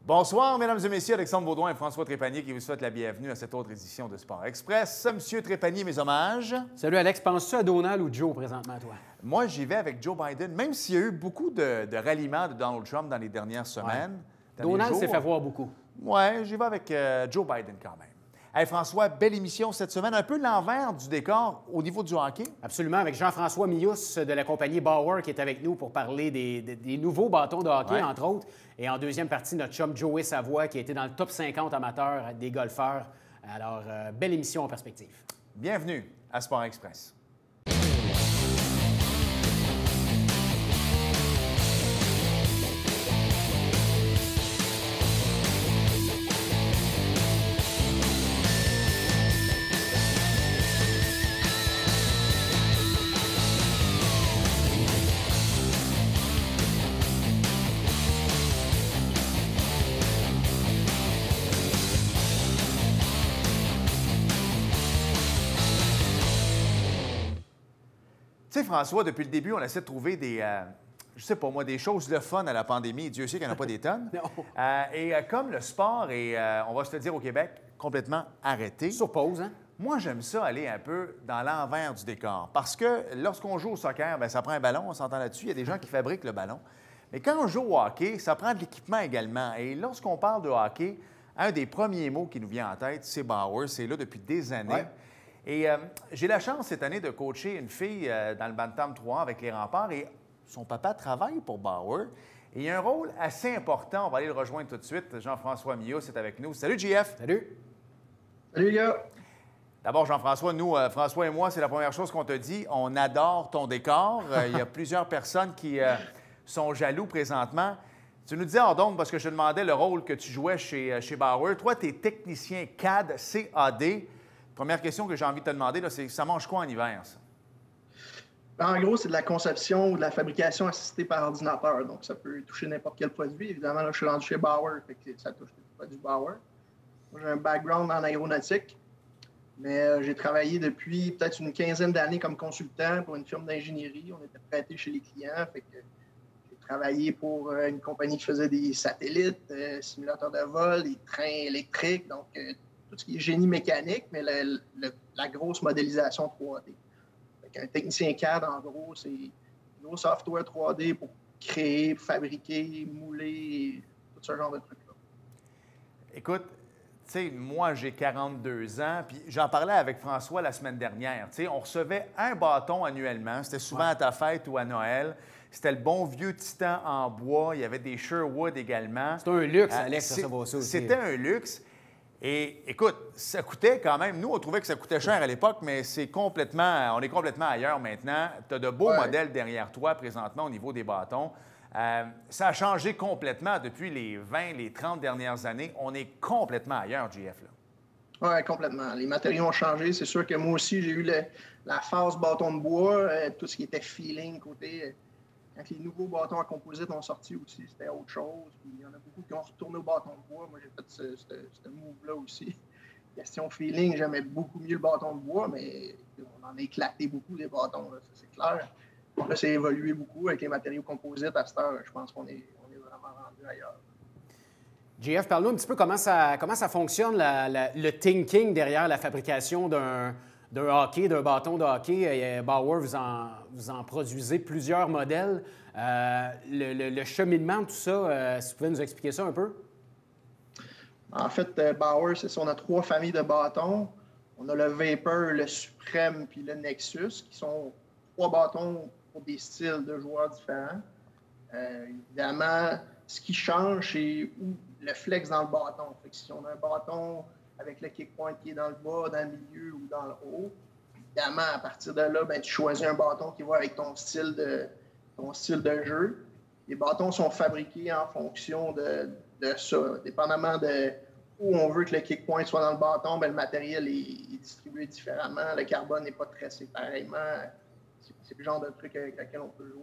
Bonsoir, mesdames et messieurs. Alexandre Baudouin et François Trépanier qui vous souhaitent la bienvenue à cette autre édition de Sport Express. Monsieur Trépanier, mes hommages. Salut Alex, penses-tu à Donald ou Joe présentement, toi? Moi, j'y vais avec Joe Biden, même s'il y a eu beaucoup de ralliements de Donald Trump dans les dernières semaines. Ouais. Donald s'est fait voir beaucoup. Oui, j'y vais avec Joe Biden quand même. Hey François, belle émission cette semaine. Un peu l'envers du décor au niveau du hockey. Absolument, avec Jean-François Millous de la compagnie Bauer qui est avec nous pour parler des nouveaux bâtons de hockey, entre autres. Et en deuxième partie, notre chum Joey Savoie qui a été dans le top 50 amateurs des golfeurs. Alors, belle émission en perspective. Bienvenue à Sport Express. Tu sais, François, depuis le début, on essaie de trouver des, je sais pas moi, des choses de fun à la pandémie. Dieu sait qu'il n'y en a pas des tonnes. Non. Comme le sport est, on va se le dire au Québec, complètement arrêté. Sur pause, hein? Moi, j'aime ça aller un peu dans l'envers du décor. Parce que lorsqu'on joue au soccer, bien, ça prend un ballon, on s'entend là-dessus. Il y a des gens qui fabriquent le ballon. Mais quand on joue au hockey, ça prend de l'équipement également. Et lorsqu'on parle de hockey, un des premiers mots qui nous vient en tête, c'est Bauer. C'est là depuis des années. Ouais. Et j'ai la chance cette année de coacher une fille dans le Bantam 3 avec les Remparts et son papa travaille pour Bauer. Et il y a un rôle assez important. On va aller le rejoindre tout de suite. Jean-François Millot est avec nous. Salut, JF. Salut. Salut, les gars. D'abord, Jean-François, nous, François et moi, c'est la première chose qu'on te dit. On adore ton décor. Il y a plusieurs personnes qui sont jaloux présentement. Tu nous disais hors d'onde, parce que je te demandais le rôle que tu jouais chez Bauer. Toi, tu es technicien CAD, CAD. Première question que j'ai envie de te demander, c'est ça mange quoi en hiver, ça? En gros, c'est de la conception ou de la fabrication assistée par ordinateur. Donc, ça peut toucher n'importe quel produit. Évidemment, là, je suis rendu chez Bauer, fait que ça touche les produits Bauer. Moi, j'ai un background en aéronautique, mais j'ai travaillé depuis peut-être une quinzaine d'années comme consultant pour une firme d'ingénierie. On était prêté chez les clients. Fait que j'ai travaillé pour une compagnie qui faisait des satellites, simulateurs de vol, des trains électriques, donc tout ce qui est génie mécanique, mais la grosse modélisation 3D. Un technicien CAD, en gros, c'est du gros software 3D pour créer, fabriquer, mouler, tout ce genre de trucs-là. Écoute, tu sais, moi, j'ai 42 ans, puis j'en parlais avec François la semaine dernière. Tu sais, on recevait un bâton annuellement. C'était souvent à ta fête ou à Noël. C'était le bon vieux Titan en bois. Il y avait des Sherwood également. C'est un luxe, Alex, ça vaut ça aussi. C'était un luxe. Et écoute, ça coûtait quand même, nous, on trouvait que ça coûtait cher à l'époque, mais on est complètement ailleurs maintenant. Tu as de beaux modèles derrière toi présentement au niveau des bâtons. Ça a changé complètement depuis les 20, les 30 dernières années. On est complètement ailleurs, JF. Oui, complètement. Les matériaux ont changé. C'est sûr que moi aussi, j'ai eu la phase bâton de bois, tout ce qui était feeling côté... Quand les nouveaux bâtons à composite ont sorti aussi, c'était autre chose. Puis il y en a beaucoup qui ont retourné au bâton de bois. Moi, j'ai fait ce move-là aussi. Question feeling, j'aimais beaucoup mieux le bâton de bois, mais on en a éclaté beaucoup des bâtons, là, ça c'est clair. Là, c'est évolué beaucoup avec les matériaux composites à cette heure. Je pense qu'on est vraiment rendu ailleurs. JF, parle-nous un petit peu comment ça fonctionne, le thinking derrière la fabrication d'un hockey, d'un bâton de hockey. Bauer, vous en produisez plusieurs modèles. Le cheminement de tout ça, si vous pouvez nous expliquer ça un peu? En fait, Bauer, c'est ça, on a 3 familles de bâtons. On a le Vapor, le Supreme puis le Nexus, qui sont 3 bâtons pour des styles de joueurs différents. Évidemment, ce qui change, c'est le flex dans le bâton. Fait que si on a un bâton avec le kick point qui est dans le bas, dans le milieu ou dans le haut, évidemment, à partir de là, ben, tu choisis un bâton qui va avec ton style de jeu. Les bâtons sont fabriqués en fonction de ça. Dépendamment de où on veut que le kick point soit dans le bâton, ben, le matériel est distribué différemment. Le carbone n'est pas tressé pareillement. C'est le genre de truc avec lequel on peut jouer.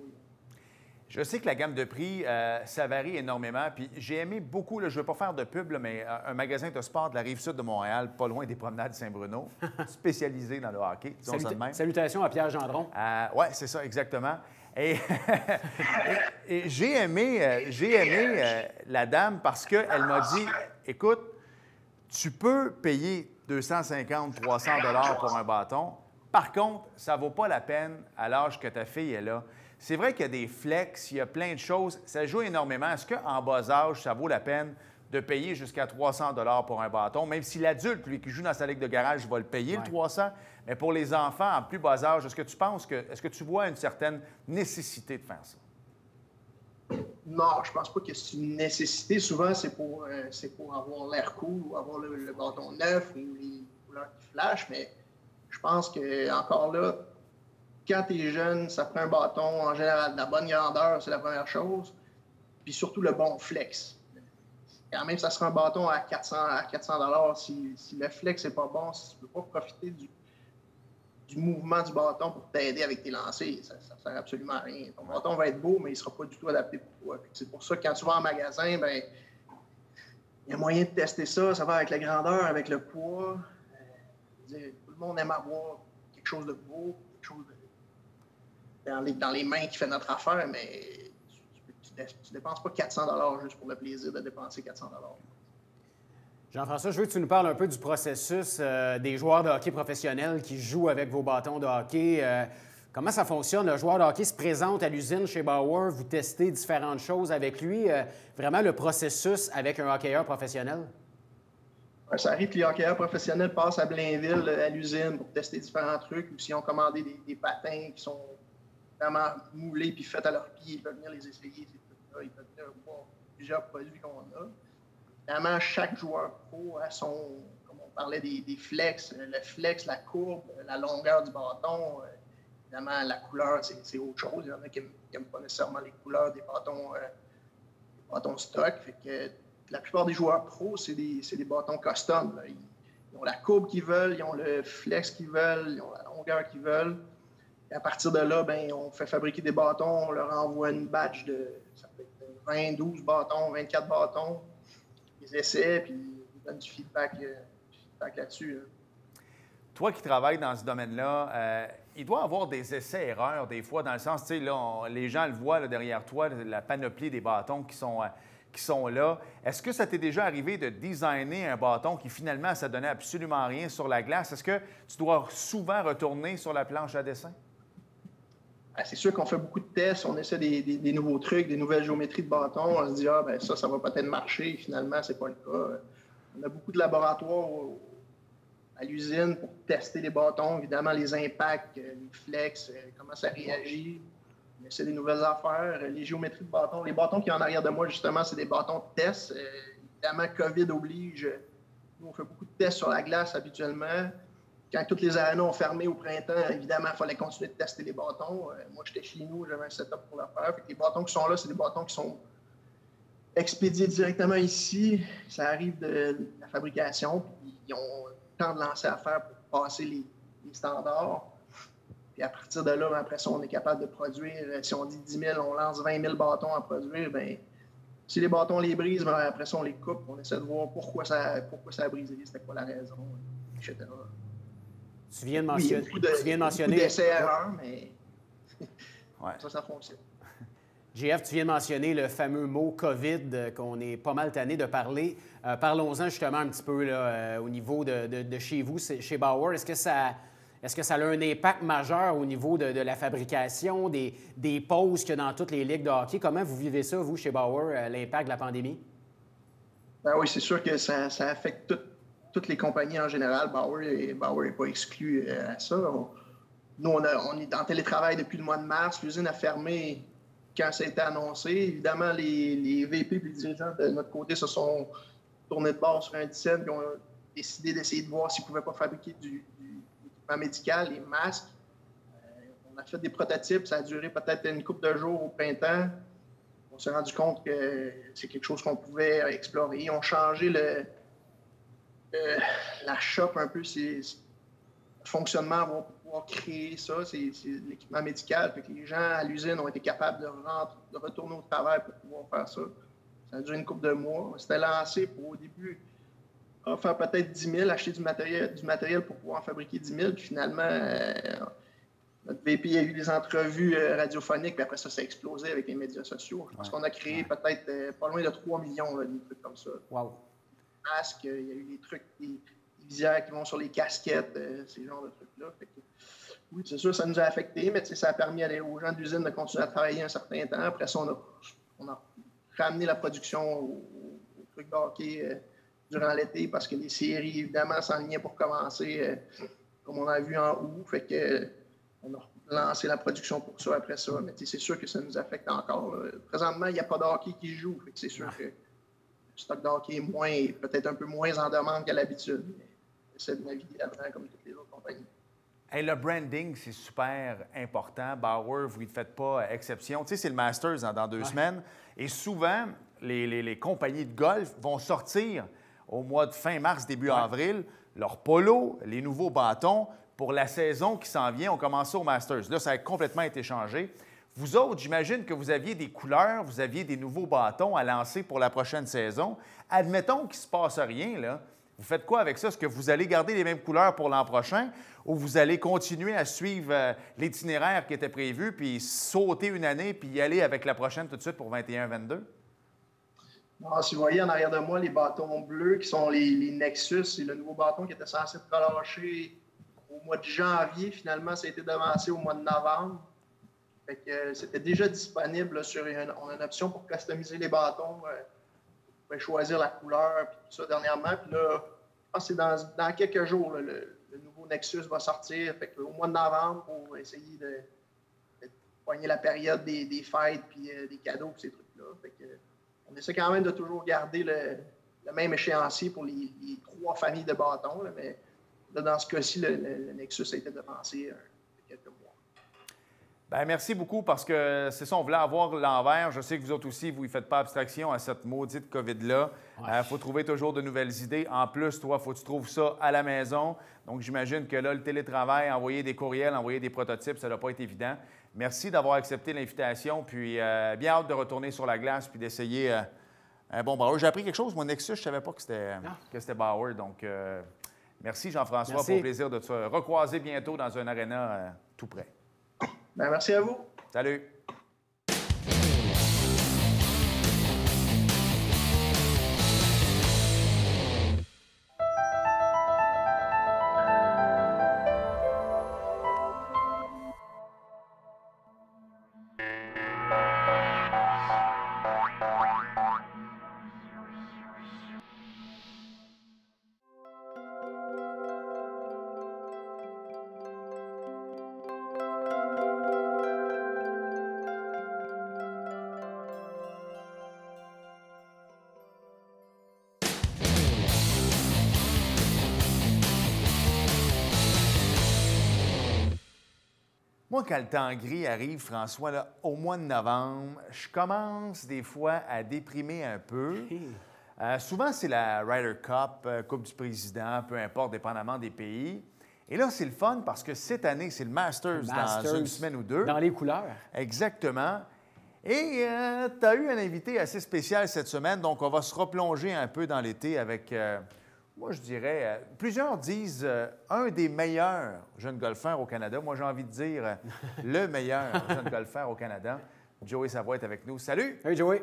Je sais que la gamme de prix, ça varie énormément. Puis j'ai aimé beaucoup, là, je ne veux pas faire de pub, là, mais un magasin de sport de la Rive-Sud de Montréal, pas loin des promenades Saint-Bruno, spécialisé dans le hockey, disons ça de même. Salutations à Pierre Gendron. Oui, c'est ça, exactement. Et, et j'ai aimé la dame parce qu'elle m'a dit, écoute, tu peux payer 250, 300 $ pour un bâton. Par contre, ça ne vaut pas la peine à l'âge que ta fille est là. C'est vrai qu'il y a des flex, il y a plein de choses. Ça joue énormément. Est-ce qu'en bas âge, ça vaut la peine de payer jusqu'à 300 $ pour un bâton, même si l'adulte, lui, qui joue dans sa ligue de garage, va le payer, le 300. Mais pour les enfants en plus bas âge, est-ce que tu vois une certaine nécessité de faire ça? Non, je pense pas que c'est une nécessité. Souvent, c'est pour avoir l'air cool ou avoir le bâton neuf ou les couleurs qui flashent. Mais je pense que encore là, quand tu es jeune, ça prend un bâton, en général, de la bonne grandeur, c'est la première chose. Puis surtout le bon flex. Quand même, ça sera un bâton à 400 $. Si le flex n'est pas bon, si tu ne peux pas profiter du mouvement du bâton pour t'aider avec tes lancers, ça ne sert absolument à rien. Ton bâton va être beau, mais il ne sera pas du tout adapté pour toi. C'est pour ça que quand tu vas en magasin, ben il y a moyen de tester ça. Ça va avec la grandeur, avec le poids. Tout le monde aime avoir quelque chose de beau, quelque chose dans les mains qui fait notre affaire, mais tu ne dépenses pas 400 $ juste pour le plaisir de dépenser 400 $. Jean-François, je veux que tu nous parles un peu du processus des joueurs de hockey professionnels qui jouent avec vos bâtons de hockey. Comment ça fonctionne? Le joueur de hockey se présente à l'usine chez Bauer, vous testez différentes choses avec lui. Vraiment le processus avec un hockeyeur professionnel? Ça arrive que les hockeyeurs professionnels passent à Blainville, à l'usine, pour tester différents trucs, ou s'ils ont commandé des patins qui sont vraiment moulés puis faits à leurs pieds, ils peuvent venir les essayer, ces trucs-là. Ils peuvent venir voir plusieurs produits qu'on a. Évidemment, chaque joueur pro a son, comme on parlait des flex, le flex, la courbe, la longueur du bâton. Évidemment, la couleur, c'est autre chose. Il y en a qui n'aiment pas nécessairement les couleurs des bâtons stock. Fait que la plupart des joueurs pros, c'est des bâtons custom. Là. Ils ont la courbe qu'ils veulent, ils ont le flex qu'ils veulent, ils ont la longueur qu'ils veulent. Et à partir de là, ben, on fait fabriquer des bâtons, on leur envoie une batch de ça peut être 20, 12 bâtons, 24 bâtons. Ils essaient, puis ils donnent du feedback là-dessus. Toi qui travailles dans ce domaine-là, il doit y avoir des essais-erreurs des fois, dans le sens, tu sais, là, les gens le voient là, derrière toi, la panoplie des bâtons qui sont là. Est-ce que ça t'est déjà arrivé de designer un bâton qui finalement, ça donnait absolument rien sur la glace? Est-ce que tu dois souvent retourner sur la planche à dessin? C'est sûr qu'on fait beaucoup de tests, on essaie des nouveaux trucs, des nouvelles géométries de bâtons. On se dit, ben ça va peut-être marcher. Finalement, c'est pas le cas. On a beaucoup de laboratoires à l'usine pour tester les bâtons, évidemment, les impacts, les flex, comment ça réagit. On essaie des nouvelles affaires. Les géométries de bâtons, les bâtons qui sont en arrière de moi, justement, c'est des bâtons de test. Évidemment, COVID oblige. Nous, on fait beaucoup de tests sur la glace habituellement. Quand toutes les arénas ont fermé au printemps, évidemment, il fallait continuer de tester les bâtons. Moi, j'étais chez nous, j'avais un setup pour le faire. Fait que les bâtons qui sont là, c'est des bâtons qui sont expédiés directement ici. Ça arrive de la fabrication, puis ils ont tant de lancers à faire pour passer les standards. Puis à partir de là, après ça, on est capable de produire. Si on dit 10 000, on lance 20 000 bâtons à produire. Bien, si les bâtons les brisent, bien, après ça, on les coupe. On essaie de voir pourquoi ça a brisé, c'était quoi la raison, etc. Tu viens de mentionner. Oui, tu viens de mentionner. D'essais-erreurs, mais ouais. ça fonctionne. JF, tu viens de mentionner le fameux mot COVID qu'on est pas mal tanné de parler. Parlons-en justement un petit peu là, au niveau de chez vous, chez Bauer. Est-ce que ça a un impact majeur au niveau de la fabrication, des pauses qu'il y a dans toutes les ligues de hockey? Comment vous vivez ça, vous, chez Bauer, l'impact de la pandémie? Ben oui, c'est sûr que ça affecte toutes les compagnies en général. Bauer n'est pas exclu à ça. Nous, on est en télétravail depuis le mois de mars. L'usine a fermé quand ça a été annoncé. Évidemment, les VP et les dirigeants de notre côté se sont tournés de bord sur un dizaine et ont décidé d'essayer de voir s'ils ne pouvaient pas fabriquer du équipement médical, les masques. On a fait des prototypes. Ça a duré peut-être une couple de jours au printemps. On s'est rendu compte que c'est quelque chose qu'on pouvait explorer. Ils ont changé la shop un peu, le fonctionnement pour pouvoir créer ça, c'est l'équipement médical. Fait que les gens à l'usine ont été capables de retourner au travail pour pouvoir faire ça. Ça a duré une couple de mois. On s'était lancé pour, au début, faire peut-être 10 000, acheter du matériel pour pouvoir en fabriquer 10 000. Puis finalement, notre VP a eu des entrevues radiophoniques, puis après ça a explosé avec les médias sociaux. Je pense qu'on a créé peut-être pas loin de 3 millions, là, des trucs comme ça. Wow. Masques, il y a eu des trucs, des visières qui vont sur les casquettes, ces genres de trucs-là. Oui, c'est sûr, ça nous a affectés, mais ça a permis aux gens de l'usine de continuer à travailler un certain temps. Après ça, on a ramené la production au truc de hockey durant l'été parce que les séries, évidemment, s'enlignaient pour commencer, comme on a vu en août. Fait que on a lancé la production pour ça après ça. Mais c'est sûr que ça nous affecte encore. Là. Présentement, il n'y a pas de hockey qui joue. Fait que c'est sûr que le stock de hockey est peut-être un peu moins en demande qu'à l'habitude. On essaie de naviguer là-dedans comme toutes les autres compagnies. Hey, le branding, c'est super important. Bauer, vous ne faites pas exception. Tu sais, c'est le Masters dans 2 semaines. Et souvent, les compagnies de golf vont sortir au mois de fin mars, début avril, leurs polos, les nouveaux bâtons pour la saison qui s'en vient. On commence au Masters. Là, ça a complètement été changé. Vous autres, j'imagine que vous aviez des couleurs, vous aviez des nouveaux bâtons à lancer pour la prochaine saison. Admettons qu'il ne se passe rien, là. Vous faites quoi avec ça? Est-ce que vous allez garder les mêmes couleurs pour l'an prochain ou vous allez continuer à suivre l'itinéraire qui était prévu puis sauter une année puis y aller avec la prochaine tout de suite pour 21-22? Non, si vous voyez en arrière de moi les bâtons bleus qui sont les Nexus, c'est le nouveau bâton qui était censé être relâché au mois de janvier. Finalement, ça a été devancé au mois de novembre. Fait que, c'était déjà disponible là, on a une option pour customiser les bâtons. Vous pouvez choisir la couleur et tout ça dernièrement. Puis là, je pense que c'est dans quelques jours, là, le nouveau Nexus va sortir. Fait que, au mois de novembre, pour essayer de poigner la période des fêtes puis des cadeaux et ces trucs-là. Fait que, on essaie quand même de toujours garder le même échéancier pour les 3 familles de bâtons. Là, mais là, dans ce cas-ci, le Nexus a été devancé il y a quelques mois. Bien, merci beaucoup parce que c'est ça, on voulait avoir l'envers. Je sais que vous autres aussi, vous ne faites pas abstraction à cette maudite COVID-là. Il faut trouver toujours de nouvelles idées. En plus, toi, il faut que tu trouves ça à la maison. Donc, j'imagine que là, le télétravail, envoyer des courriels, envoyer des prototypes, ça ne doit pas être évident. Merci d'avoir accepté l'invitation. Puis, bien hâte de retourner sur la glace puis d'essayer un bon Bauer. J'ai appris quelque chose. Mon Nexus, je ne savais pas que c'était Bauer. Donc, merci Jean-François. Pour le plaisir de te recroiser bientôt dans un aréna tout près. Bien, merci à vous. Salut. Moi, quand le temps gris arrive, François, là, au mois de novembre, je commence des fois à déprimer un peu. Souvent, c'est la Ryder Cup, Coupe du Président, peu importe, dépendamment des pays. Et là, c'est le fun parce que cette année, c'est le Masters dans une semaine ou 2. Dans les couleurs. Exactement. Et tu as eu un invité assez spécial cette semaine, donc on va se replonger un peu dans l'été avec... moi, je dirais, plusieurs disent un des meilleurs jeunes golfeurs au Canada. Moi, j'ai envie de dire le meilleur jeune golfeur au Canada. Joey Savoie est avec nous. Salut! Hey, Joey!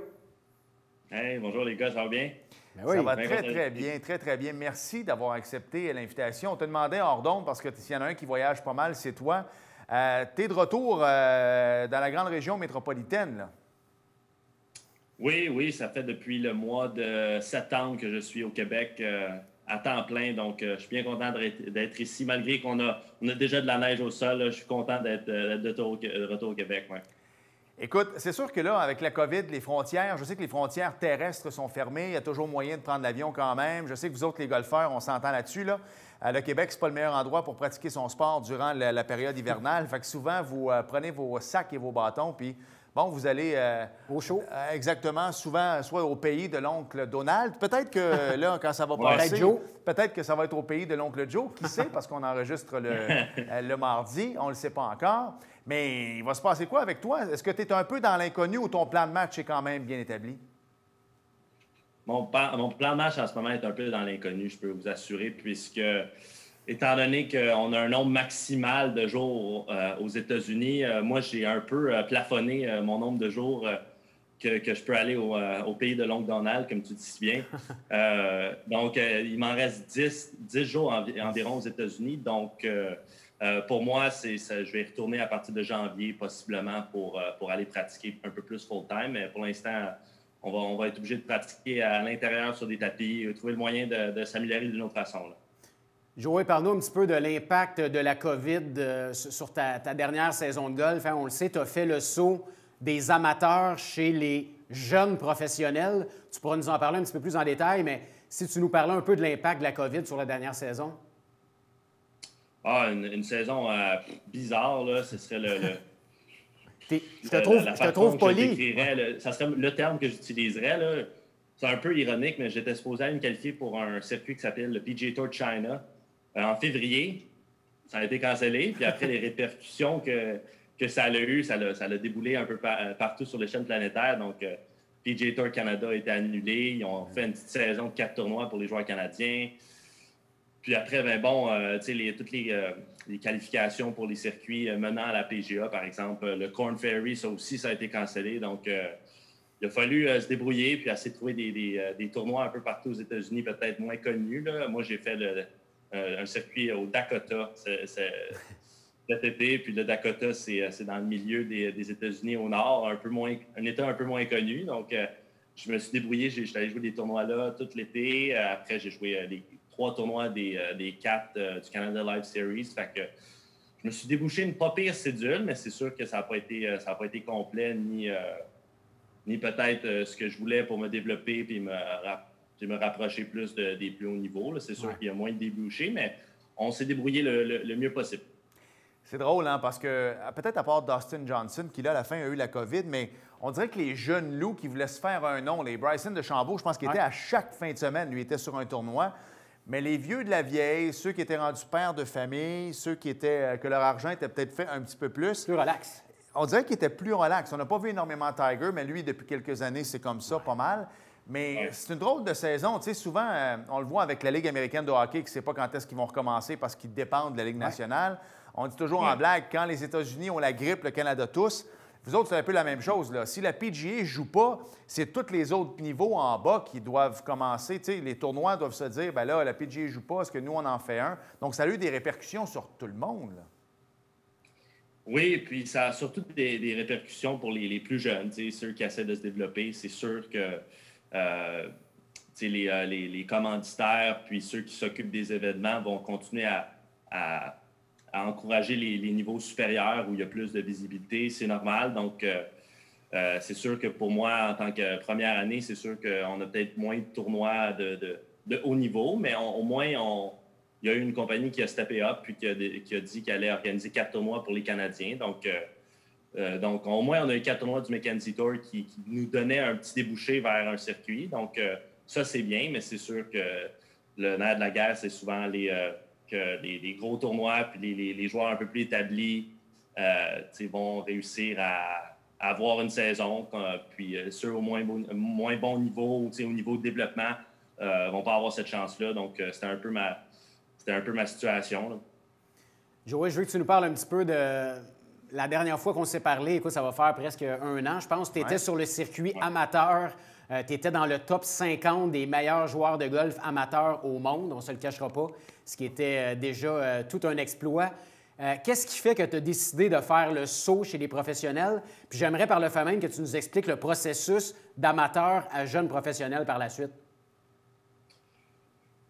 Hey, bonjour les gars, ça va bien? Ben oui. Ça va très bien, très bien. Merci d'avoir accepté l'invitation. On te demandait hors d'onde, parce que s'il y en a un qui voyage pas mal, c'est toi. Tu es de retour dans la grande région métropolitaine, là. Oui, ça fait depuis le mois de septembre que je suis au Québec à temps plein. Donc, je suis bien content d'être ici. Malgré qu'on a déjà de la neige au sol, là, je suis content d'être de retour au Québec. Ouais. Écoute, c'est sûr que là, avec la COVID, les frontières, je sais que les frontières terrestres sont fermées. Il y a toujours moyen de prendre l'avion quand même. Je sais que vous autres, les golfeurs, on s'entend là-dessus, là. Le Québec, c'est pas le meilleur endroit pour pratiquer son sport durant la période hivernale. Fait que souvent, vous prenez vos sacs et vos bâtons, puis bon, vous allez... au chaud. Exactement, souvent, soit au pays de l'oncle Donald. Peut-être que là, quand ça va passer... Peut-être que ça va être au pays de l'oncle Joe. Qui sait, parce qu'on enregistre le mardi. On ne le sait pas encore. Mais il va se passer quoi avec toi? Est-ce que tu es un peu dans l'inconnu ou ton plan de match est quand même bien établi? Mon plan de match en ce moment est un peu dans l'inconnu, je peux vous assurer, puisque étant donné qu'on a un nombre maximal de jours aux États-Unis, moi, j'ai un peu plafonné mon nombre de jours que je peux aller au pays de l'oncle Donald, comme tu dis si bien. Donc, il m'en reste 10 jours environ aux États-Unis. Donc, pour moi, je vais retourner à partir de janvier, possiblement, pour aller pratiquer un peu plus full-time. Mais pour l'instant, on va être obligé de pratiquer à l'intérieur sur des tapis, trouver le moyen de s'améliorer d'une autre façon, là. Joey, parle-nous un petit peu de l'impact de la COVID sur ta dernière saison de golf. Hein? On le sait, tu as fait le saut des amateurs chez les jeunes professionnels. Tu pourras nous en parler un petit peu plus en détail, mais si tu nous parlais un peu de l'impact de la COVID sur la dernière saison. Ah, une saison bizarre, là. Ce serait Je te trouve poli. Ça serait le terme que j'utiliserais, là. C'est un peu ironique, mais j'étais supposé aller me qualifier pour un circuit qui s'appelle le PGA Tour China en février. Ça a été cancellé. Puis après, les répercussions que ça a eu, ça l'a déboulé un peu partout sur l'échelle planétaire. Donc, PGA Tour Canada a été annulé. Ils ont fait une petite saison de 4 tournois pour les joueurs canadiens. Puis après, toutes les qualifications pour les circuits menant à la PGA, par exemple, le Corn Ferry, ça aussi, ça a été cancellé. Donc, il a fallu se débrouiller puis essayer de trouver des tournois un peu partout aux États-Unis, peut-être moins connus, là. Moi, j'ai fait un circuit au Dakota cet été. Puis le Dakota, c'est dans le milieu des États-Unis au nord, un État un peu moins connu. Donc, je me suis débrouillé. J'étais allé jouer des tournois là tout l'été. Après, j'ai joué les 3 tournois des 4 du Canada Live Series. Fait que je me suis débouché une pas pire cédule, mais c'est sûr que ça n'a pas été complet ni peut-être ce que je voulais pour me développer puis me rapprocher plus des plus hauts niveaux. C'est sûr qu'il y a moins de débouchés, mais on s'est débrouillé le mieux possible. C'est drôle, hein, parce que peut-être à part Dustin Johnson, qui là, à la fin, a eu la COVID, mais on dirait que les jeunes loups qui voulaient se faire un nom, les Bryson DeChambeau, je pense qu'il était à chaque fin de semaine, lui, était sur un tournoi. Mais les vieux de la vieille, ceux qui étaient rendus pères de famille, ceux que leur argent était peut-être fait un petit peu plus. Plus relax. On dirait qu'il était plus relax. On n'a pas vu énormément Tiger, mais lui, depuis quelques années, c'est comme ça, pas mal. Mais c'est une drôle de saison. Tu sais, souvent, on le voit avec la Ligue américaine de hockey, qui ne sait pas quand est-ce qu'ils vont recommencer parce qu'ils dépendent de la Ligue nationale. On dit toujours en blague, quand les États-Unis ont la grippe, le Canada tous. Vous autres, c'est un peu la même chose, là. Si la PGA ne joue pas, c'est tous les autres niveaux en bas qui doivent commencer. Tu sais, les tournois doivent se dire, bien là, la PGA ne joue pas, est-ce que nous, on en fait un? Donc, ça a eu des répercussions sur tout le monde, là. Oui, puis ça a surtout des répercussions pour les plus jeunes, ceux qui essaient de se développer. C'est sûr que les commanditaires puis ceux qui s'occupent des événements vont continuer à encourager les niveaux supérieurs où il y a plus de visibilité. C'est normal. Donc, c'est sûr que pour moi, en tant que première année, c'est sûr qu'on a peut-être moins de tournois de haut niveau, mais au moins, il y a eu une compagnie qui a steppé up puis qui a dit qu'elle allait organiser 4 tournois pour les Canadiens. Donc, au moins, on a eu 4 tournois du Mackenzie Tour qui nous donnaient un petit débouché vers un circuit. Donc, ça, c'est bien, mais c'est sûr que le nerf de la guerre, c'est souvent que les gros tournois puis les joueurs un peu plus établis vont réussir à avoir une saison. Puis ceux au moins bon niveau, au niveau de développement, vont pas avoir cette chance-là. Donc, c'était un peu ma situation, là. Joey, je veux que tu nous parles un petit peu de la dernière fois qu'on s'est parlé. Écoute, ça va faire presque 1 an, je pense. Tu étais sur le circuit amateur. Tu étais dans le top 50 des meilleurs joueurs de golf amateurs au monde. On ne se le cachera pas, ce qui était déjà tout un exploit. Qu'est-ce qui fait que tu as décidé de faire le saut chez les professionnels? Puis j'aimerais par le fait même que tu nous expliques le processus d'amateur à jeune professionnel par la suite.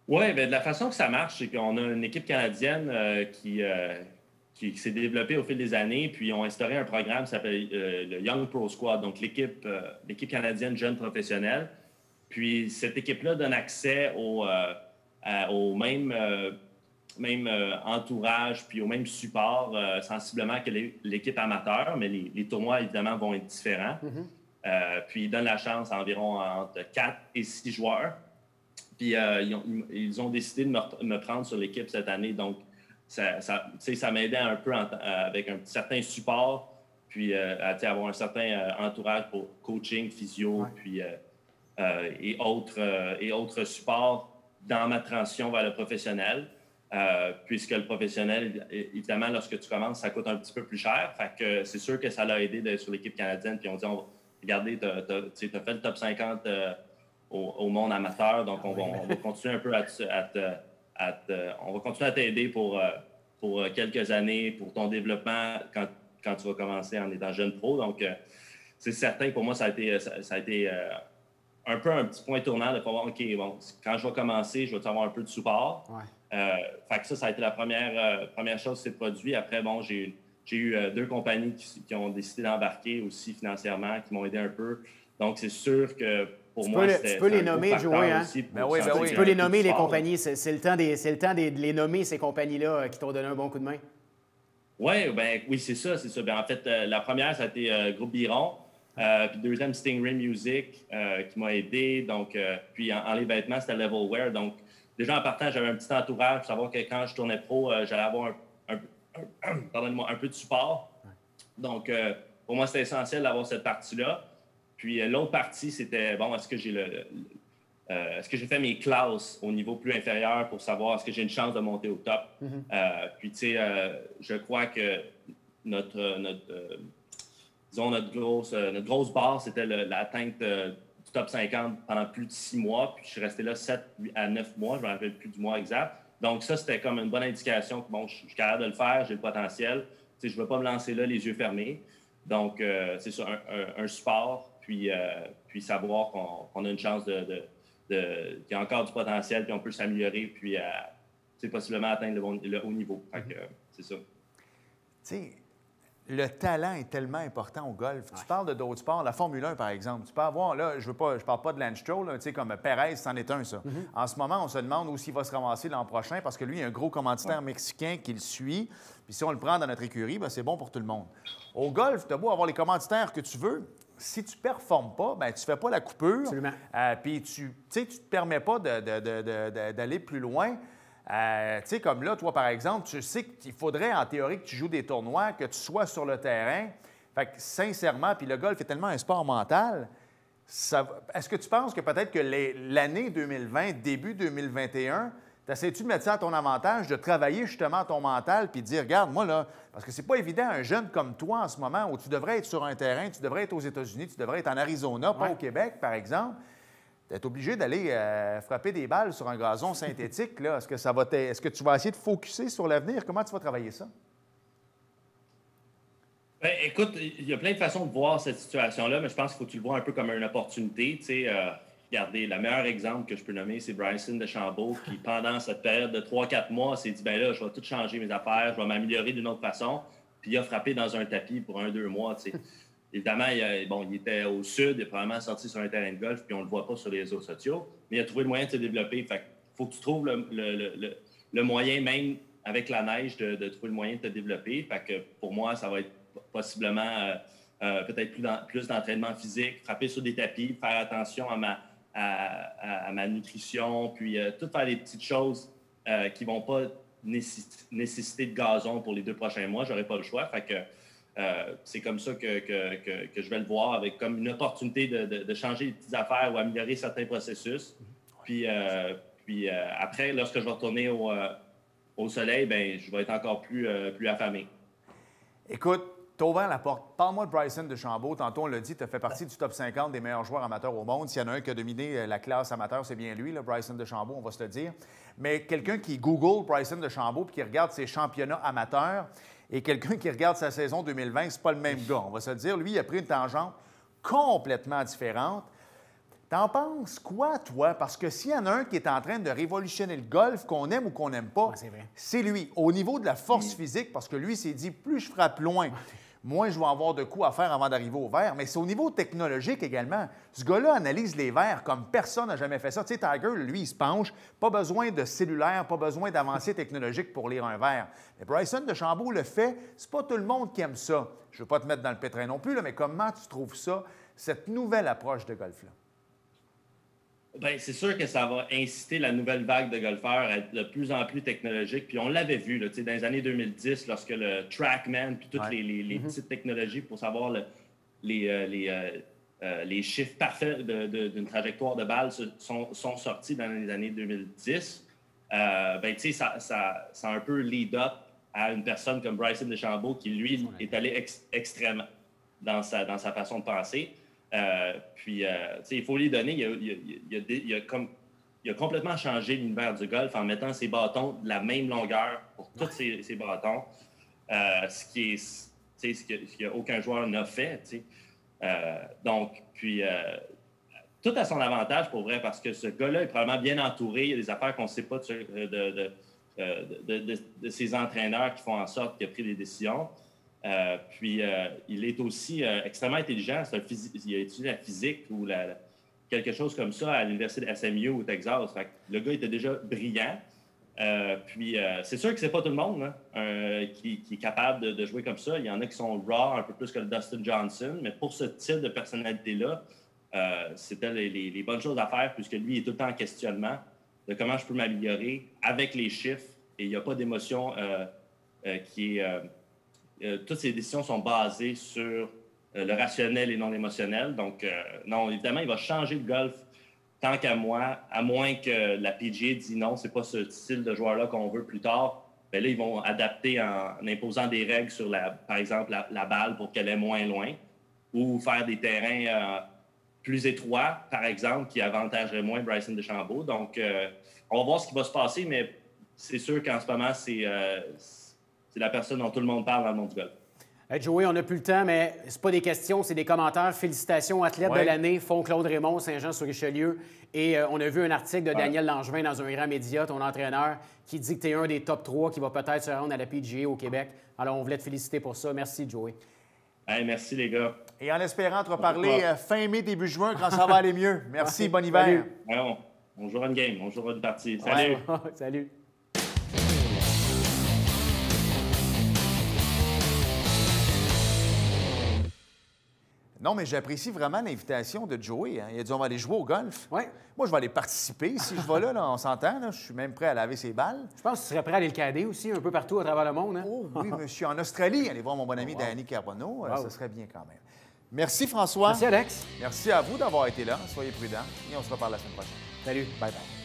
Oui, bien, de la façon que ça marche, c'est qu'on a une équipe canadienne qui s'est développée au fil des années, puis ils ont instauré un programme qui s'appelle le Young Pro Squad, donc l'équipe canadienne jeune professionnelle. Puis cette équipe-là donne accès au même entourage, puis au même support sensiblement que l'équipe amateur, mais les tournois, évidemment, vont être différents. Puis ils donnent la chance à environ entre 4 et 6 joueurs. Puis ils ont décidé de me prendre sur l'équipe cette année. Donc, ça m'aidait un peu avec un certain support, puis à avoir un certain entourage pour coaching, physio, puis et autres supports dans ma transition vers le professionnel. puisque le professionnel, évidemment, lorsque tu commences, ça coûte un petit peu plus cher. Fait que c'est sûr que ça l'a aidé d'être sur l'équipe canadienne. Puis on dit, regardez, tu as fait le top 50 au monde amateur, donc on va continuer un peu on va continuer à t'aider pour quelques années, pour ton développement quand tu vas commencer en étant jeune pro. Donc, c'est certain, pour moi, ça a été un peu un petit point tournant de pouvoir, OK, bon, quand je vais commencer, je vais avoir un peu de support. Ouais. Fait que ça a été la première chose qui s'est produite. Après, bon, j'ai eu 2 compagnies qui ont décidé d'embarquer aussi financièrement, qui m'ont aidé un peu. Donc, c'est sûr que pour moi, tu peux les nommer, Joey, hein? Tu peux les nommer, les compagnies. C'est le temps de les nommer, ces compagnies-là, qui t'ont donné un bon coup de main. Oui, c'est ça. Ben, en fait, la première, ça a été Groupe Biron. Puis deuxième, Stingray Music, qui m'a aidé. Donc, puis en les vêtements, c'était Levelwear. Donc, déjà en partant, j'avais un petit entourage pour savoir que quand je tournais pro, j'allais avoir un peu de support. Donc, pour moi, c'était essentiel d'avoir cette partie-là. Puis l'autre partie, c'était, bon, est-ce que j'ai fait mes classes au niveau plus inférieur pour savoir est-ce que j'ai une chance de monter au top? Puis, tu sais, je crois que notre grosse barre, c'était l'atteinte du top 50 pendant plus de 6 mois. Puis, je suis resté là 7 à 9 mois. Je ne me rappelle plus du mois exact. Donc, ça, c'était comme une bonne indication que, bon, je suis capable de le faire, j'ai le potentiel. Tu sais, je ne veux pas me lancer là les yeux fermés. Donc, c'est ça, un support. Puis savoir qu'on a une chance qu'il y a encore du potentiel, puis on peut s'améliorer, puis possiblement atteindre le haut niveau. Fait que, c'est ça. Tu sais, le talent est tellement important au golf. Tu parles de d'autres sports, la Formule 1, par exemple. Tu peux avoir, là, je parle pas de Lance Stroll, tu sais, comme Perez, c'en est un, ça. En ce moment, on se demande où il va se ramasser l'an prochain, parce que lui, il y a un gros commanditaire mexicain qui le suit. Puis si on le prend dans notre écurie, bien, c'est bon pour tout le monde. Au golf, tu as beau avoir les commanditaires que tu veux, si tu ne performes pas, bien, tu ne fais pas la coupure. Absolument. Puis tu ne te permets pas d'aller plus loin. Tu sais, comme là, toi, par exemple, tu sais qu'il faudrait, en théorie, que tu joues des tournois, que tu sois sur le terrain. Fait que, sincèrement, puis le golf est tellement un sport mental, est-ce que tu penses que peut-être que l'année 2020, début 2021, t'essaies-tu de mettre ça à ton avantage, de travailler justement ton mental, puis de dire, regarde, moi, là, parce que c'est pas évident, un jeune comme toi en ce moment, où tu devrais être sur un terrain, tu devrais être aux États-Unis, tu devrais être en Arizona, pas au Québec, par exemple, d'être obligé d'aller frapper des balles sur un gazon synthétique, là. Est-ce que tu vas essayer de focusser sur l'avenir? Comment tu vas travailler ça? Bien, écoute, il y a plein de façons de voir cette situation-là, mais je pense qu'il faut que tu le vois un peu comme une opportunité. Tu sais, regardez, le meilleur exemple que je peux nommer, c'est Bryson DeChambeau, qui, pendant cette période de 3-4 mois, s'est dit, bien là, je vais tout changer mes affaires, je vais m'améliorer d'une autre façon. Puis il a frappé dans un tapis pour 1-2 mois, tu sais. Évidemment, il était au sud, il est probablement sorti sur un terrain de golf, puis on ne le voit pas sur les réseaux sociaux, mais il a trouvé le moyen de se développer. Fait qu'il faut que tu trouves le moyen, même avec la neige, de trouver le moyen de te développer. Fait que pour moi, ça va être possiblement peut-être plus d'entraînement physique, frapper sur des tapis, faire attention à ma nutrition, puis tout faire des petites choses qui ne vont pas nécessiter de gazon pour les 2 prochains mois. Je n'aurai pas le choix. Fait que c'est comme ça que je vais le voir, avec comme une opportunité de changer les petites affaires ou améliorer certains processus. Puis après, lorsque je vais retourner au soleil, bien, je vais être encore plus affamé. Écoute, t'as ouvert la porte. Parle-moi de Bryson DeChambeau. Tantôt, on l'a dit, tu as fait partie du top 50 des meilleurs joueurs amateurs au monde. S'il y en a un qui a dominé la classe amateur, c'est bien lui, là, Bryson DeChambeau, on va se le dire. Mais quelqu'un qui Google Bryson DeChambeau puis qui regarde ses championnats amateurs et quelqu'un qui regarde sa saison 2020, c'est pas le même gars, on va se le dire. Lui, il a pris une tangente complètement différente. T'en penses quoi, toi? Parce que s'il y en a un qui est en train de révolutionner le golf, qu'on aime ou qu'on n'aime pas, c'est lui. Au niveau de la force physique, parce que lui s'est dit, plus je frappe loin, moins je vais avoir de coups à faire avant d'arriver au vert. Mais c'est au niveau technologique également. Ce gars-là analyse les verts comme personne n'a jamais fait ça. Tu sais, Tiger, lui, il se penche. Pas besoin de cellulaire, pas besoin d'avancées technologiques pour lire un vert. Mais Bryson DeChambeau le fait. C'est pas tout le monde qui aime ça. Je ne veux pas te mettre dans le pétrin non plus, là, mais comment tu trouves ça, cette nouvelle approche de golf-là? Bien, c'est sûr que ça va inciter la nouvelle vague de golfeurs à être de plus en plus technologique. Puis on l'avait vu là, dans les années 2010, lorsque le TrackMan puis toutes les petites technologies pour savoir les chiffres parfaits d'une trajectoire de balle sont sortis dans les années 2010. ben, tu sais, ça a un peu lead-up à une personne comme Bryson DeChambeau qui, lui, est allé extrêmement dans sa façon de penser. Puis, tu sais, il faut lui donner, il a complètement changé l'univers du golf en mettant ses bâtons de la même longueur pour tous ses bâtons, ce qui a aucun joueur n'a fait, tu sais. Donc, puis, tout à son avantage, pour vrai, parce que ce gars-là est probablement bien entouré. Il y a des affaires qu'on ne sait pas de ses entraîneurs qui font en sorte qu'il a pris des décisions. Puis, il est aussi extrêmement intelligent. Il a étudié la physique ou quelque chose comme ça à l'université de SMU au Texas. Fait que le gars était déjà brillant. Puis, c'est sûr que c'est pas tout le monde qui est capable de jouer comme ça. Il y en a qui sont raw, un peu plus que le Dustin Johnson. Mais pour ce type de personnalité-là, c'était les bonnes choses à faire, puisque lui, il est tout le temps en questionnement de comment je peux m'améliorer avec les chiffres. Et il n'y a pas d'émotion qui est... toutes ses décisions sont basées sur le rationnel et non l'émotionnel. Donc, non, évidemment, il va changer le golf tant qu'à moi, à moins que la PGA dise non, c'est pas ce style de joueur-là qu'on veut plus tard. Bien là, ils vont adapter en imposant des règles sur, par exemple, la balle pour qu'elle aille moins loin ou faire des terrains plus étroits, par exemple, qui avantageraient moins Bryson DeChambeau. Donc, on va voir ce qui va se passer, mais c'est sûr qu'en ce moment, c'est la personne dont tout le monde parle dans le monde du golf. Hey Joey, on n'a plus le temps, mais c'est pas des questions, c'est des commentaires. Félicitations, athlète de l'année, Fonds Claude Raymond, Saint-Jean-sur-Richelieu. Et on a vu un article de Daniel Langevin dans un grand média, ton entraîneur, qui dit que tu es un des top 3 qui va peut-être se rendre à la PGA au Québec. Alors, on voulait te féliciter pour ça. Merci, Joey. Hey, merci, les gars. Et en espérant te reparler fin mai, début juin, quand ça va aller mieux. Merci, bon hiver. Salut. Ouais, on jouera une game, on jouera une partie. Salut. Ouais. Salut. Non, mais j'apprécie vraiment l'invitation de Joey. Hein. Il a dit on va aller jouer au golf. Oui. Moi, je vais aller participer. Si je vais là, on s'entend. Je suis même prêt à laver ses balles. Je pense que tu serais prêt à aller le cader aussi, un peu partout à travers le monde. Hein? Oh oui, monsieur. En Australie, allez voir mon bon ami Danny Carbonneau. Ça serait bien quand même. Merci, François. Merci, Alex. Merci à vous d'avoir été là. Soyez prudents. Et on se reparle la semaine prochaine. Salut. Bye-bye.